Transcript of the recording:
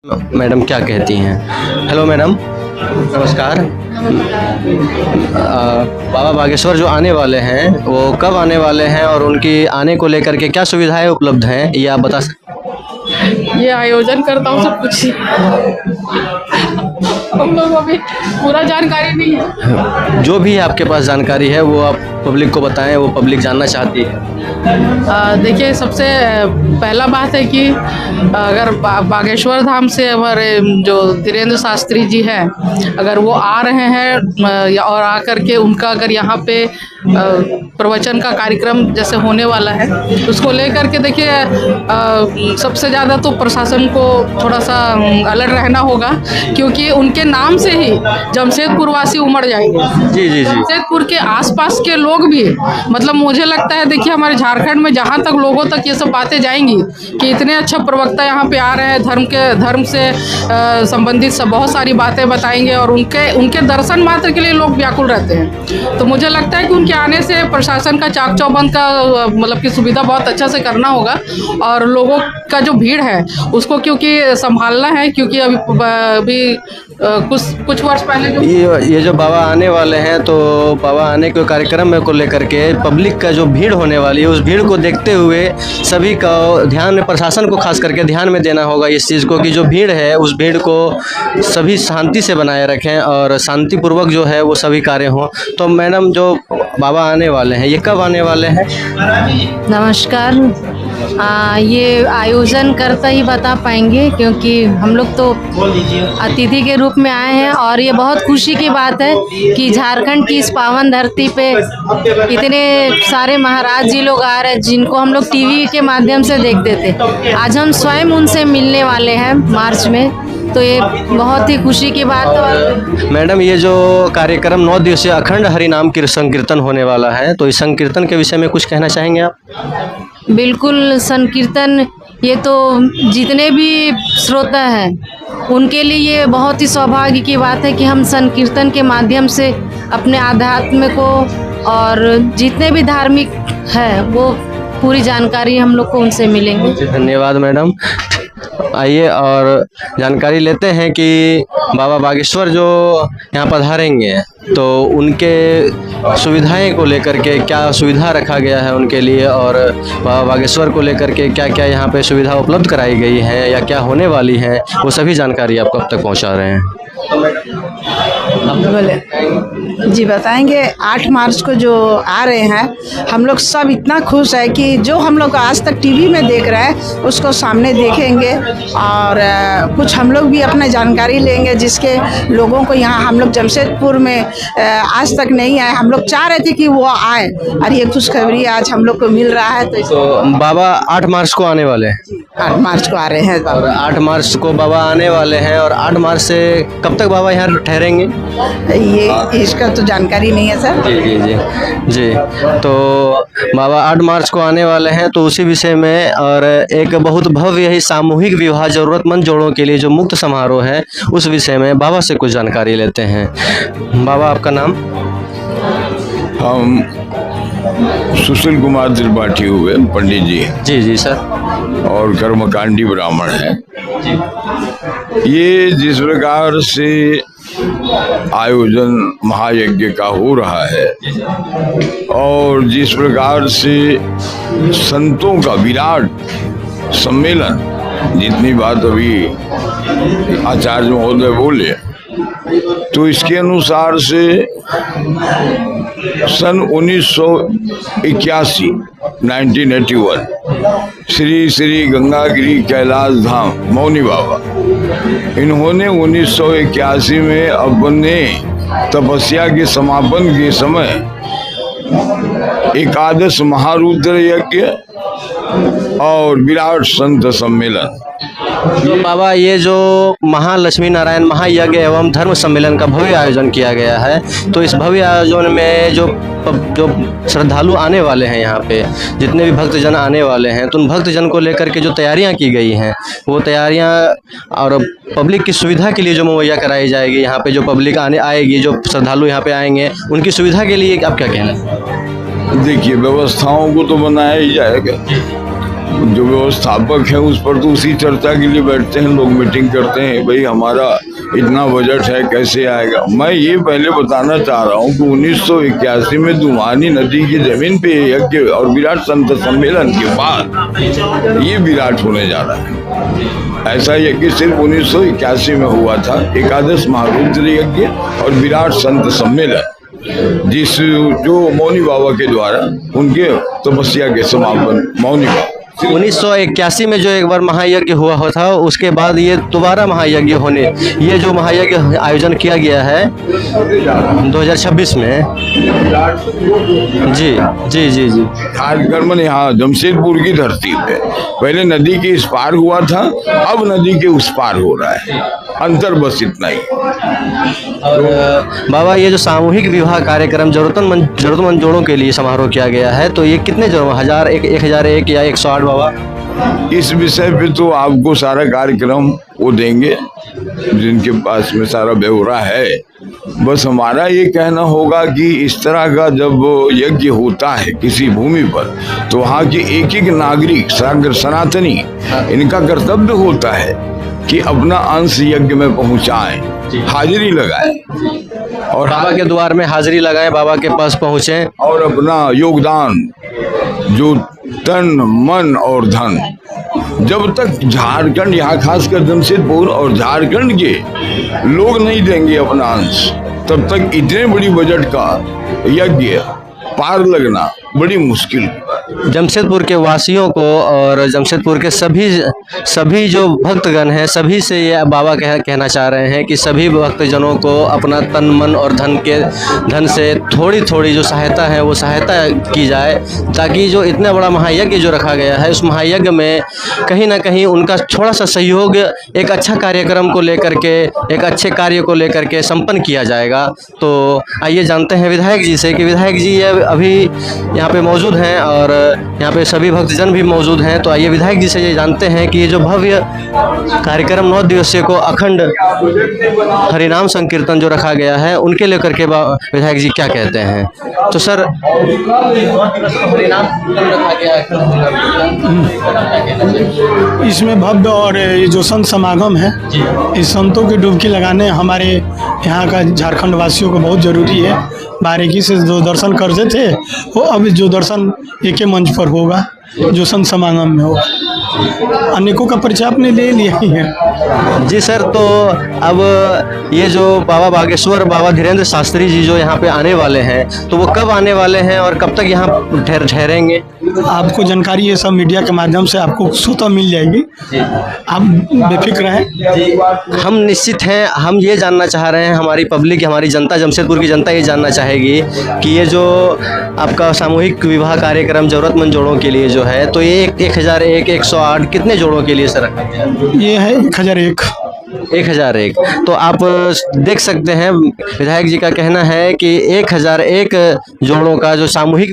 Madam क्या कहती हैं? हेलो मैडम, नमस्कार। बाबा बागेश्वर जो आने वाले हैं वो कब आने वाले हैं और उनकी आने को लेकर के क्या सुविधाएं उपलब्ध हैं, ये आप बता सकते ये आयोजन करता हूँ सब कुछ ही हम लोग अभी पूरा जानकारी नहीं है। हैं? जो भी आपके पास जानकारी है वो आप पब्लिक को बताएं, वो पब्लिक जानना चाहती है। देखिए, सबसे पहला बात है कि अगर बागेश्वर धाम से हमारे जो धीरेन्द्र शास्त्री जी हैं, अगर वो आ रहे हैं और आकर के उनका अगर यहाँ पे प्रवचन का कार्यक्रम जैसे होने वाला है, उसको लेकर के देखिए सबसे ज़्यादा तो प्रशासन को थोड़ा सा अलर्ट रहना होगा, क्योंकि उनके नाम से ही जमशेदपुर वासी उमड़ जाएंगे। जी जी जी। जमशेदपुर के आसपास के लोग भी, मतलब मुझे लगता है देखिए हमारे झारखंड में जहाँ तक लोगों तक ये सब बातें जाएंगी कि इतने अच्छे प्रवक्ता यहाँ पे आ रहे हैं, धर्म से संबंधित सब बहुत सारी बातें बताएंगे और उनके दर्शन मात्र के लिए लोग व्याकुल रहते हैं। तो मुझे लगता है कि उनके आने से प्रशासन का चाक चौबंद का मतलब की सुविधा बहुत अच्छा से करना होगा और लोगों का जो भीड़ है उसको क्योंकि संभालना है, क्योंकि अभी कुछ वर्ष पहले जो ये जो बाबा आने वाले हैं, तो बाबा आने के कार्यक्रम में को लेकर के पब्लिक का जो भीड़ होने वाली है, उस भीड़ को देखते हुए सभी का ध्यान में, प्रशासन को खास करके ध्यान में देना होगा इस चीज़ को कि जो भीड़ है उस भीड़ को सभी शांति से बनाए रखें और शांतिपूर्वक जो है वो सभी कार्य हों। तो मैडम, जो बाबा आने वाले हैं ये कब आने वाले हैं? नमस्कार। ये आयोजन करता ही बता पाएंगे, क्योंकि हम लोग तो अतिथि के रूप में आए हैं और ये बहुत खुशी की बात है कि झारखंड की इस पावन धरती पे इतने सारे महाराज जी लोग आ रहे हैं जिनको हम लोग टीवी के माध्यम से देखते थे। आज हम स्वयं उनसे मिलने वाले हैं मार्च में, तो ये बहुत ही खुशी की बात है। मैडम, ये जो कार्यक्रम 9 दिवसीय अखंड हरिनाम की संकीर्तन होने वाला है, तो इस संकीर्तन के विषय में कुछ कहना चाहेंगे आप? बिल्कुल, संकीर्तन ये तो जितने भी श्रोता हैं उनके लिए ये बहुत ही सौभाग्य की बात है कि हम संकीर्तन के माध्यम से अपने आध्यात्म को और जितने भी धार्मिक है वो पूरी जानकारी हम लोग को उनसे मिलेंगे। धन्यवाद मैडम। आइए और जानकारी लेते हैं कि बाबा बागेश्वर जो यहाँ पधारेंगे तो उनके सुविधाएं को लेकर के क्या सुविधा रखा गया है उनके लिए, और बाबा बागेश्वर को लेकर के क्या क्या यहाँ पे सुविधा उपलब्ध कराई गई है या क्या होने वाली है, वो सभी जानकारी आपको अब तक पहुँचा रहे हैं। बोले जी, बताएंगे। 8 मार्च को जो आ रहे हैं, हम लोग सब इतना खुश है कि जो हम लोग आज तक टीवी में देख रहे हैं उसको सामने देखेंगे और कुछ हम लोग भी अपने जानकारी लेंगे, जिसके लोगों को यहाँ हम लोग जमशेदपुर में आज तक नहीं आए। हम लोग चाह रहे थे कि वो आए और ये खुशखबरी आज हम लोग को मिल रहा है। तो बाबा 8 मार्च को आने वाले हैं? 8 मार्च को आ रहे हैं और 8 मार्च को बाबा आने वाले हैं, और 8 मार्च से कब तक बाबा यहाँ ठहरेंगे? ये इसका तो जानकारी नहीं है सर। जी जी जी जी। तो बाबा 8 मार्च को आने वाले हैं, तो उसी विषय में और एक बहुत भव्य ही सामूहिक विवाह जरूरतमंद जोड़ों के लिए जो मुक्त समारोह है, उस विषय में बाबा से कुछ जानकारी लेते हैं। बाबा, आपका नाम? हम सुशील कुमार त्रिपाठी हुए पंडित जी। जी जी सर। और कर्मकांडी ब्राह्मण है। ये जिस प्रकार से आयोजन महायज्ञ का हो रहा है और जिस प्रकार से संतों का विराट सम्मेलन, जितनी बात अभी आचार्य महोदय बोले, तो इसके अनुसार से सन 1981 1981 श्री श्री गंगागिरी कैलाश धाम मौनी बाबा, इन्होंने 1981 में अपने तपस्या के समापन के समय एकादश महारुद्र यज्ञ और विराट संत सम्मेलन, तो बाबा ये जो महालक्ष्मी नारायण महायज्ञ एवं धर्म सम्मेलन का भव्य आयोजन किया गया है, तो इस भव्य आयोजन में जो श्रद्धालु आने वाले हैं, यहाँ पे जितने भी भक्तजन आने वाले हैं, तो उन भक्तजन को लेकर के जो तैयारियां की गई हैं, वो तैयारियां और पब्लिक की सुविधा के लिए जो मुहैया कराई जाएगी, यहाँ पे जो पब्लिक आएगी, जो श्रद्धालु यहाँ पे आएंगे, उनकी सुविधा के लिए आप क्या कहना? देखिए, व्यवस्थाओं को तो बनाया ही जाएगा जो व्यवस्थापक है उस पर तो उसी चर्चा के लिए बैठते हैं लोग, मीटिंग करते हैं, भाई हमारा इतना बजट है कैसे आएगा। मैं ये पहले बताना चाह रहा हूँ कि 1981 में दुमानी नदी की जमीन पे यज्ञ और विराट संत सम्मेलन के बाद ये विराट होने जा रहा है। ऐसा यज्ञ सिर्फ 1981 में हुआ था, एकादश महारुद्र यज्ञ और विराट संत सम्मेलन, जिस जो मौनी बाबा के द्वारा उनके तपस्या के समापन मौनी बाबा 1981 में जो एक बार महायज्ञ हुआ था, उसके बाद ये दोबारा महायज्ञ होने, ये जो महायज्ञ आयोजन किया गया है 2026 में। जी जी जी जी। झारखंड में यहाँ जमशेदपुर की धरती पे पहले नदी के इस पार हुआ था, अब नदी के उस पार हो रहा है, अंतर बस इतना ही। और बाबा ये जो सामूहिक विवाह कार्यक्रम जरूरतमंद जोड़ों के लिए समारोह किया गया है, तो ये कितने जोड़ों, 1001 या 108 बाबा? इस विषय पे तो आपको सारा कार्यक्रम वो देंगे जिनके पास में सारा ब्यौरा है। बस हमारा ये कहना होगा कि इस तरह का जब यज्ञ होता है किसी भूमि पर, तो वहाँ के एक एक नागरिक सनातनी, इनका कर्तव्य होता है कि अपना अंश यज्ञ में पहुँचाएं, हाजिरी लगाएं और बाबा के द्वार में हाजिरी लगाएं, बाबा के पास पहुँचे और अपना योगदान जो तन मन और धन, जब तक झारखंड, यहाँ खासकर जमशेदपुर और झारखंड के लोग नहीं देंगे अपना अंश, तब तक इतने बड़ी बजट का यज्ञ पार लगना बड़ी मुश्किल। जमशेदपुर के वासियों को और जमशेदपुर के सभी जो भक्तगण हैं, सभी से ये बाबा कहना चाह रहे हैं कि सभी भक्तजनों को अपना तन मन और धन से थोड़ी थोड़ी जो सहायता है वो सहायता की जाए, ताकि जो इतना बड़ा महायज्ञ जो रखा गया है, उस महायज्ञ में कहीं ना कहीं उनका थोड़ा सा सहयोग एक अच्छा कार्यक्रम को लेकर के, एक अच्छे कार्य को लेकर के संपन्न किया जाएगा। तो आइए जानते हैं विधायक जी से कि विधायक जी ये अभी यहाँ पे मौजूद हैं और यहाँ पे सभी भक्तजन भी मौजूद हैं। तो आइए विधायक जी से ये जानते हैं कि ये जो भव्य कार्यक्रम 9 दिवसीय को अखंड हरिनाम संकीर्तन जो रखा गया है, उनके लेकर के विधायक जी क्या कहते हैं। तो सर, इसमें भव्य और ये जो संत समागम है, इस संतों की डुबकी लगाने हमारे यहाँ का झारखंड वासियों को बहुत ज़रूरी है। बारीकी से जो दर्शन करते थे वो अब जो दर्शन एक ही मंच पर होगा, जो संत समागम में होगा। अनेकों का परिचय आपने ले लिया ही है। जी सर, तो अब ये जो बाबा बागेश्वर, बाबा धीरेन्द्र शास्त्री जी जो यहाँ पे आने वाले हैं, तो वो कब आने वाले हैं और कब तक यहाँ ठहरेंगे? आपको जानकारी ये सब मीडिया के माध्यम से आपको स्वतः मिल जाएगी, आप बेफिक्र रहें। हम निश्चित हैं, हम ये जानना चाह रहे हैं, हमारी पब्लिक, हमारी जनता, जमशेदपुर की जनता ये जानना चाहेगी कि ये जो आपका सामूहिक विवाह कार्यक्रम जरूरतमंद जोड़ों के लिए जो है, तो ये 1001, 108 कितने जोड़ों के लिए सर रखा गया? ये है 1001। 1001। तो आप देख सकते हैं विधायक जी का कहना है कि 1001 जोड़ों का जो सामूहिक